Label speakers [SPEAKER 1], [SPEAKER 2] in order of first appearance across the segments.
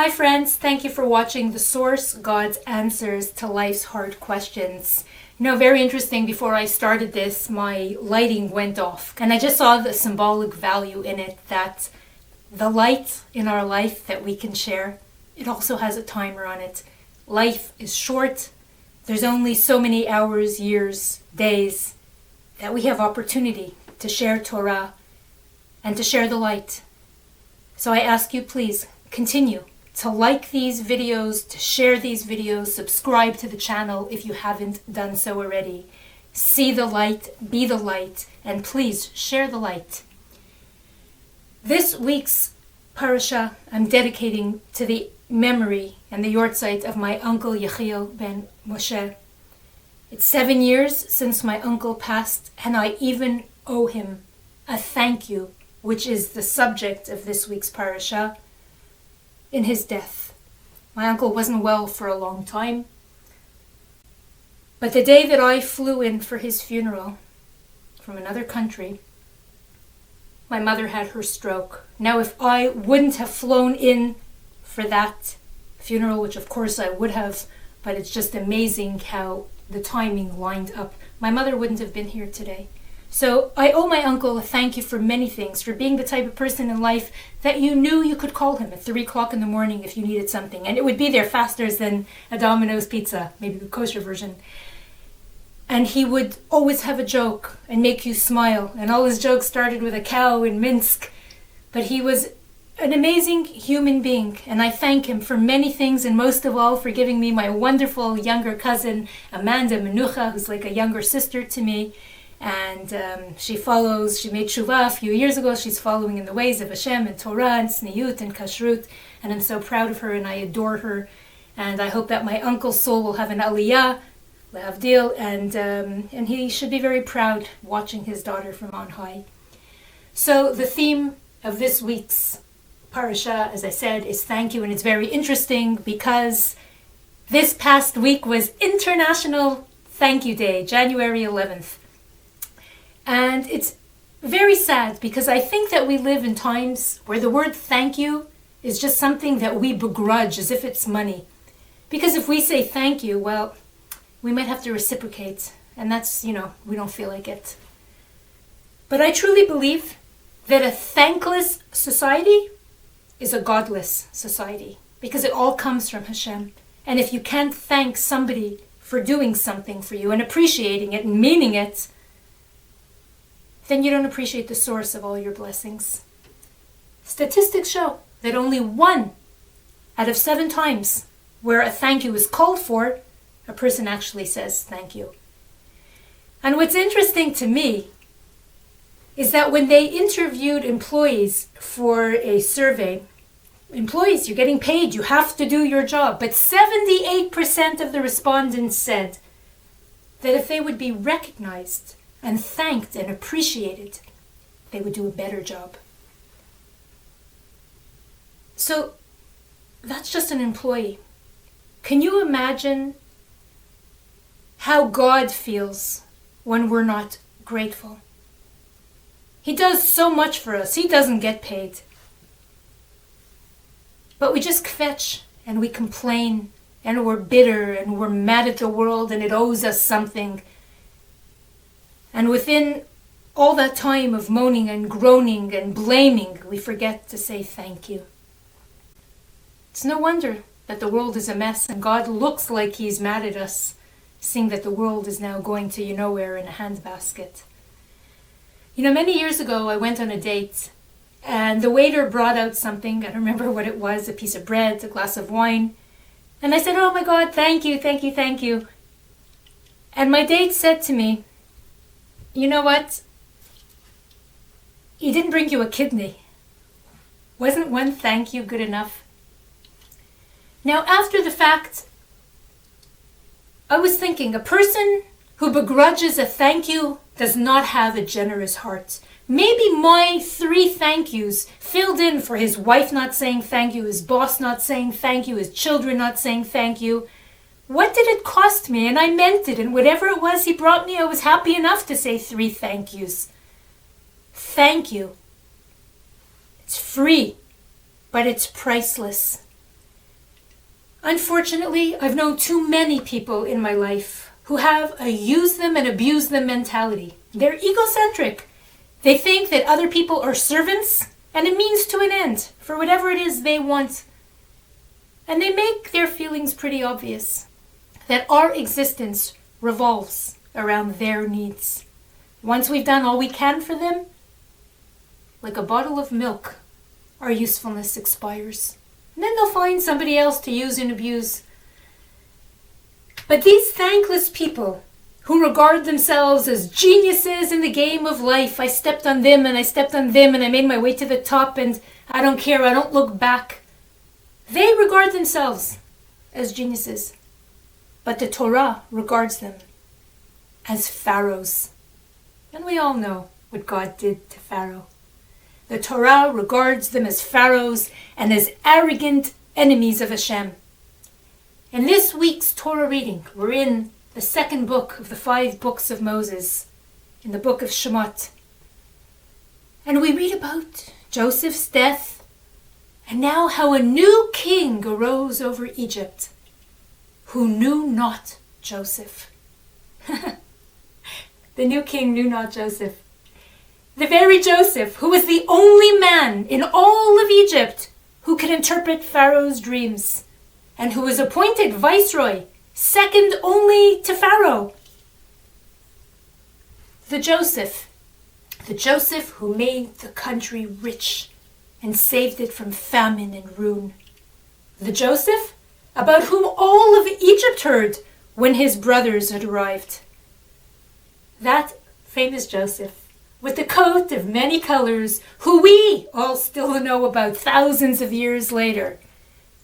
[SPEAKER 1] Hi friends, thank you for watching The Source, God's Answers to Life's Hard Questions. Very interesting, before I started this, my lighting went off. And I just saw the symbolic value in it, that the light in our life that we can share, it also has a timer on it. Life is short. There's only so many hours, years, days that we have opportunity to share Torah and to share the light. So I ask you, please continue to like these videos, to share these videos, subscribe to the channel if you haven't done so already. See the light, be the light, and please share the light. This week's parasha I'm dedicating to the memory and the yortzeit of my uncle Yechiel ben Moshe. It's 7 years since my uncle passed, and I even owe him a thank you, which is the subject of this week's parasha, in his death. My uncle wasn't well for a long time, but the day that I flew in for his funeral from another country, my mother had her stroke. Now, if I wouldn't have flown in for that funeral, which of course I would have, but it's just amazing how the timing lined up, my mother wouldn't have been here today. So I owe my uncle a thank you for many things, for being the type of person in life that you knew you could call him at 3 o'clock in the morning if you needed something, and it would be there faster than a Domino's pizza, maybe the kosher version. And he would always have a joke and make you smile, and all his jokes started with a cow in Minsk. But he was an amazing human being, and I thank him for many things, and most of all for giving me my wonderful younger cousin, Amanda Menucha, who's like a younger sister to me. And she made tshuva a few years ago. She's following in the ways of Hashem and Torah and tzniut and kashrut. And I'm so proud of her and I adore her. And I hope that my uncle's soul will have an aliyah, lehavdil, and he should be very proud watching his daughter from on high. So the theme of this week's parasha, as I said, is thank you. And it's very interesting because this past week was International Thank You Day, January 11th. And it's very sad because I think that we live in times where the word thank you is just something that we begrudge as if it's money. Because if we say thank you, well, we might have to reciprocate. And that's, we don't feel like it. But I truly believe that a thankless society is a godless society, because it all comes from Hashem. And if you can't thank somebody for doing something for you and appreciating it and meaning it, then you don't appreciate the source of all your blessings. Statistics show that only 1 out of 7 times where a thank you is called for, a person actually says thank you. And what's interesting to me is that when they interviewed employees for a survey, employees, you're getting paid, you have to do your job, but 78% of the respondents said that if they would be recognized and thanked and appreciated, they would do a better job. So that's just an employee. Can you imagine how God feels when we're not grateful? He does so much for us. He doesn't get paid. But we just kvetch and we complain and we're bitter and we're mad at the world and it owes us something. And within all that time of moaning and groaning and blaming, we forget to say thank you. It's no wonder that the world is a mess and God looks like he's mad at us, seeing that the world is now going to nowhere in a handbasket. Many years ago I went on a date and the waiter brought out something, I don't remember what it was, a piece of bread, a glass of wine. And I said, oh my God, thank you, thank you, thank you. And my date said to me, you know what? He didn't bring you a kidney. Wasn't one thank you good enough? Now, after the fact, I was thinking, a person who begrudges a thank you does not have a generous heart. Maybe my 3 thank yous filled in for his wife not saying thank you, his boss not saying thank you, his children not saying thank you. What did it cost me? And I meant it. And whatever it was he brought me, I was happy enough to say 3 thank yous. Thank you. It's free, but it's priceless. Unfortunately, I've known too many people in my life who have a use them and abuse them mentality. They're egocentric. They think that other people are servants and a means to an end for whatever it is they want. And they make their feelings pretty obvious, that our existence revolves around their needs. Once we've done all we can for them, like a bottle of milk, our usefulness expires. And then they'll find somebody else to use and abuse. But these thankless people who regard themselves as geniuses in the game of life, I stepped on them and I stepped on them and I made my way to the top and I don't care, I don't look back. They regard themselves as geniuses. But the Torah regards them as pharaohs. And we all know what God did to Pharaoh. The Torah regards them as pharaohs and as arrogant enemies of Hashem. In this week's Torah reading, we're in the second book of the 5 books of Moses, in the book of Shemot. And we read about Joseph's death, and now how a new king arose over Egypt, who knew not Joseph. The new king knew not Joseph. The very Joseph, who was the only man in all of Egypt who could interpret Pharaoh's dreams, and who was appointed viceroy, second only to Pharaoh. The Joseph who made the country rich and saved it from famine and ruin. The Joseph about whom all of Egypt heard when his brothers had arrived. That famous Joseph, with the coat of many colors, who we all still know about thousands of years later.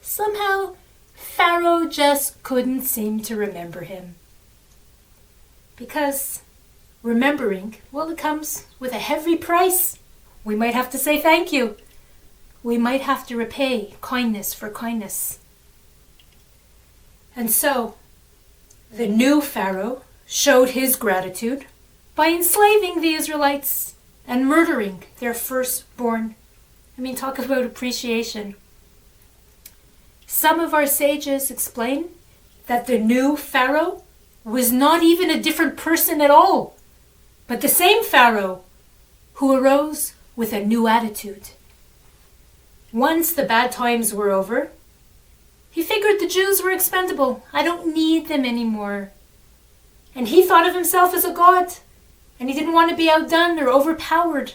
[SPEAKER 1] Somehow, Pharaoh just couldn't seem to remember him. Because remembering, well, it comes with a heavy price. We might have to say thank you. We might have to repay kindness for kindness. And so, the new Pharaoh showed his gratitude by enslaving the Israelites and murdering their firstborn. Talk about appreciation. Some of our sages explain that the new Pharaoh was not even a different person at all, but the same Pharaoh who arose with a new attitude. Once the bad times were over, he figured the Jews were expendable. I don't need them anymore. And he thought of himself as a god, and he didn't want to be outdone or overpowered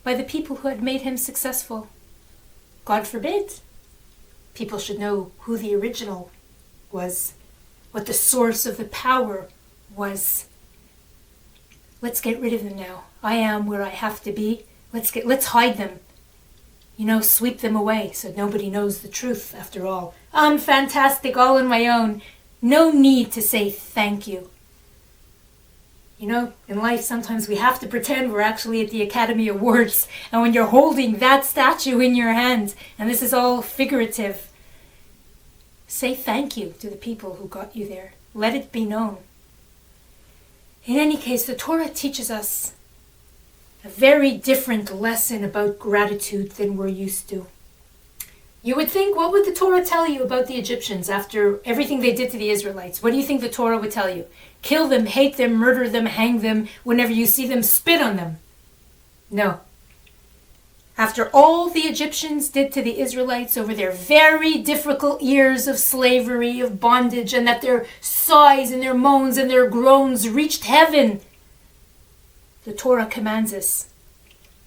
[SPEAKER 1] by the people who had made him successful. God forbid. People should know who the original was, what the source of the power was. Let's get rid of them now. I am where I have to be. Let's hide them. Sweep them away so nobody knows the truth after all. I'm fantastic all on my own. No need to say thank you. In life sometimes we have to pretend we're actually at the Academy Awards, and when you're holding that statue in your hand, and this is all figurative, say thank you to the people who got you there. Let it be known. In any case, the Torah teaches us a very different lesson about gratitude than we're used to. You would think, what would the Torah tell you about the Egyptians after everything they did to the Israelites? What do you think the Torah would tell you? Kill them, hate them, murder them, hang them, whenever you see them, spit on them. No. After all the Egyptians did to the Israelites over their very difficult years of slavery, of bondage, and that their sighs and their moans and their groans reached heaven, the Torah commands us,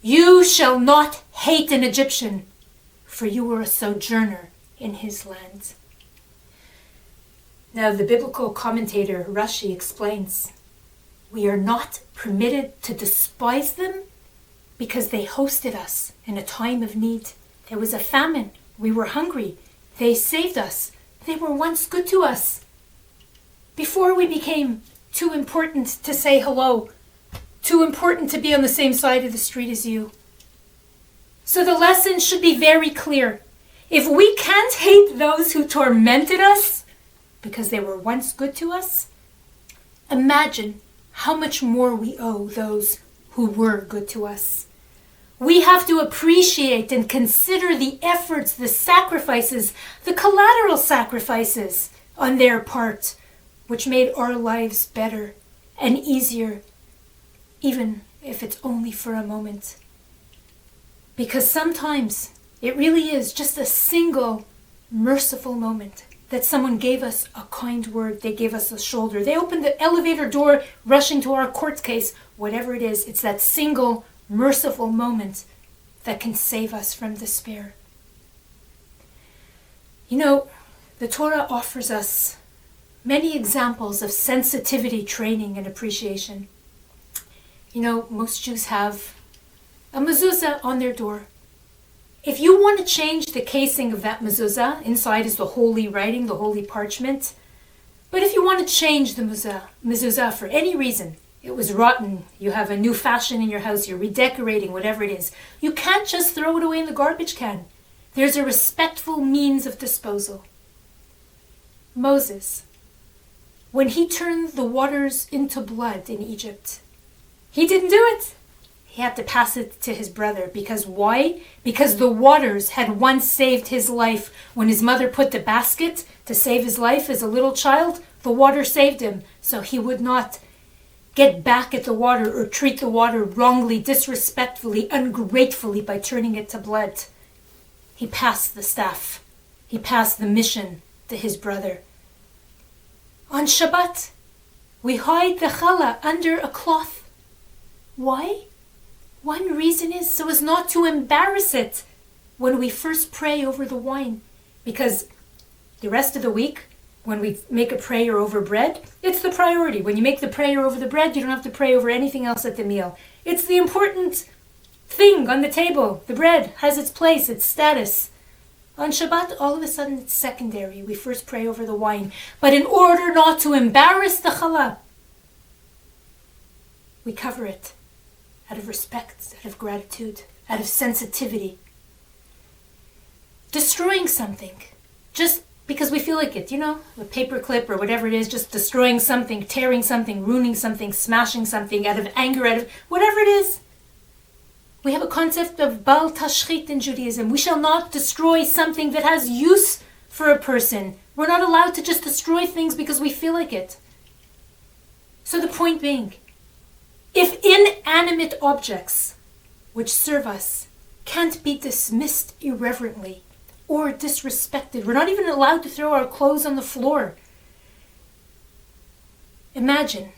[SPEAKER 1] you shall not hate an Egyptian, for you were a sojourner in his land. Now the biblical commentator Rashi explains, we are not permitted to despise them because they hosted us in a time of need. There was a famine. We were hungry. They saved us. They were once good to us. Before we became too important to say hello, too important to be on the same side of the street as you. So the lesson should be very clear. If we can't hate those who tormented us because they were once good to us, imagine how much more we owe those who were good to us. We have to appreciate and consider the efforts, the sacrifices, the collateral sacrifices on their part, which made our lives better and easier, even if it's only for a moment. Because sometimes it really is just a single merciful moment that someone gave us a kind word, they gave us a shoulder, they opened the elevator door, rushing to our court case, whatever it is, it's that single merciful moment that can save us from despair. You know, the Torah offers us many examples of sensitivity training and appreciation. You know, most Jews have a mezuzah on their door. If you want to change the casing of that mezuzah, inside is the holy writing, the holy parchment. But if you want to change the mezuzah for any reason, it was rotten, you have a new fashion in your house, you're redecorating, whatever it is, you can't just throw it away in the garbage can. There's a respectful means of disposal. Moses, when he turned the waters into blood in Egypt, he didn't do it. He had to pass it to his brother. Because why? Because the waters had once saved his life. When his mother put the basket to save his life as a little child, the water saved him. So he would not get back at the water or treat the water wrongly, disrespectfully, ungratefully by turning it to blood. He passed the staff. He passed the mission to his brother. On Shabbat, we hide the challah under a cloth. Why? One reason is so as not to embarrass it when we first pray over the wine. Because the rest of the week, when we make a prayer over bread, it's the priority. When you make the prayer over the bread, you don't have to pray over anything else at the meal. It's the important thing on the table. The bread has its place, its status. On Shabbat, all of a sudden, it's secondary. We first pray over the wine. But in order not to embarrass the challah, we cover it. Out of respect, out of gratitude, out of sensitivity. Destroying something, just because we feel like it, you know, a paper clip or whatever it is, just destroying something, tearing something, ruining something, smashing something, out of anger, out of whatever it is. We have a concept of bal tashchit in Judaism. We shall not destroy something that has use for a person. We're not allowed to just destroy things because we feel like it. So the point being, if inanimate objects which serve us can't be dismissed irreverently or disrespected, we're not even allowed to throw our clothes on the floor. Imagine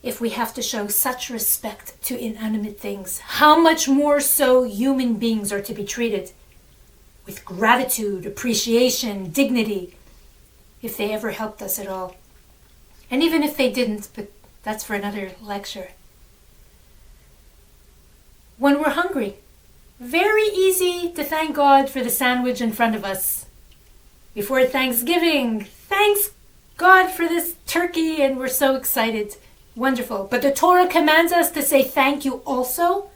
[SPEAKER 1] if we have to show such respect to inanimate things, how much more so human beings are to be treated with gratitude, appreciation, dignity, if they ever helped us at all. And even if they didn't, but that's for another lecture. When we're hungry, very easy to thank God for the sandwich in front of us. Before Thanksgiving, thanks God for this turkey, and we're so excited. Wonderful. But the Torah commands us to say thank you also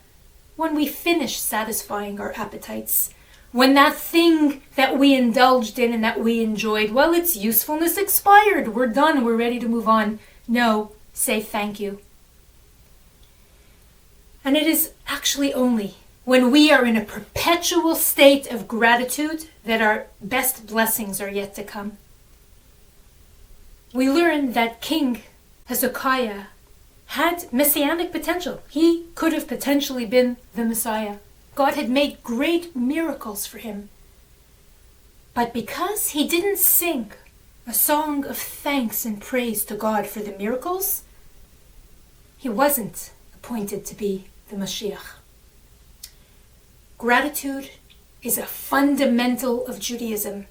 [SPEAKER 1] when we finish satisfying our appetites. When that thing that we indulged in and that we enjoyed, well, its usefulness expired. We're done. We're ready to move on. No, say thank you. And it is actually only when we are in a perpetual state of gratitude that our best blessings are yet to come. We learn that King Hezekiah had messianic potential. He could have potentially been the Messiah. God had made great miracles for him. But because he didn't sing a song of thanks and praise to God for the miracles, he wasn't appointed to be the Mashiach. Gratitude is a fundamental of Judaism.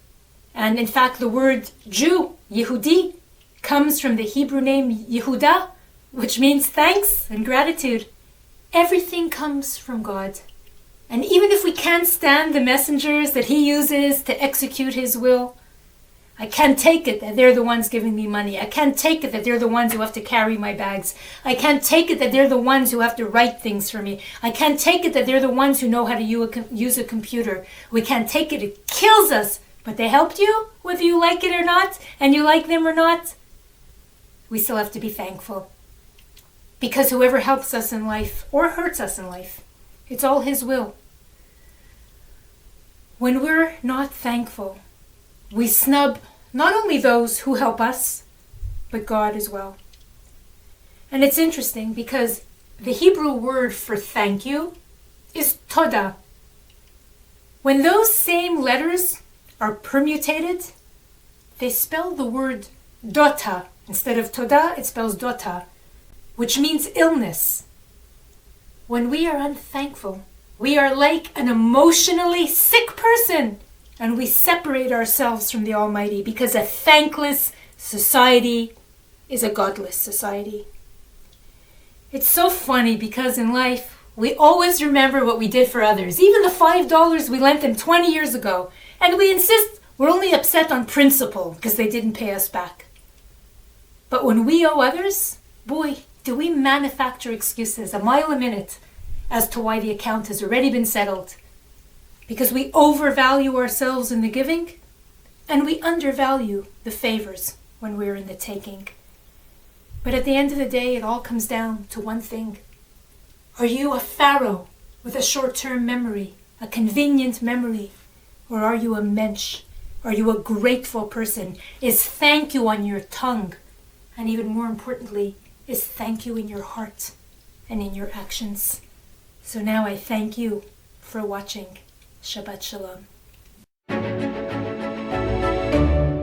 [SPEAKER 1] And in fact, the word Jew, Yehudi, comes from the Hebrew name Yehudah, which means thanks and gratitude. Everything comes from God. And even if we can't stand the messengers that he uses to execute his will, I can't take it that they're the ones giving me money. I can't take it that they're the ones who have to carry my bags. I can't take it that they're the ones who have to write things for me. I can't take it that they're the ones who know how to use a computer. We can't take it. It kills us. But they helped you, whether you like it or not, and you like them or not. We still have to be thankful. Because whoever helps us in life or hurts us in life It's all His will. When we're not thankful, we snub not only those who help us, but God as well. And it's interesting because the Hebrew word for thank you is toda. When those same letters are permutated, they spell the word dota. Instead of toda, it spells dota, which means illness. When we are unthankful, we are like an emotionally sick person, and we separate ourselves from the Almighty, because a thankless society is a godless society. It's so funny because in life, we always remember what we did for others, even the $5 we lent them 20 years ago, and we insist we're only upset on principle because they didn't pay us back. But when we owe others, boy, do we manufacture excuses a mile a minute as to why the account has already been settled. Because we overvalue ourselves in the giving, and we undervalue the favors when we're in the taking. But at the end of the day, it all comes down to one thing. Are you a Pharaoh with a short-term memory, a convenient memory? Or are you a mensch? Are you a grateful person? Is thank you on your tongue? And even more importantly, is thank you in your heart and in your actions? So now I thank you for watching. Shabbat Shalom.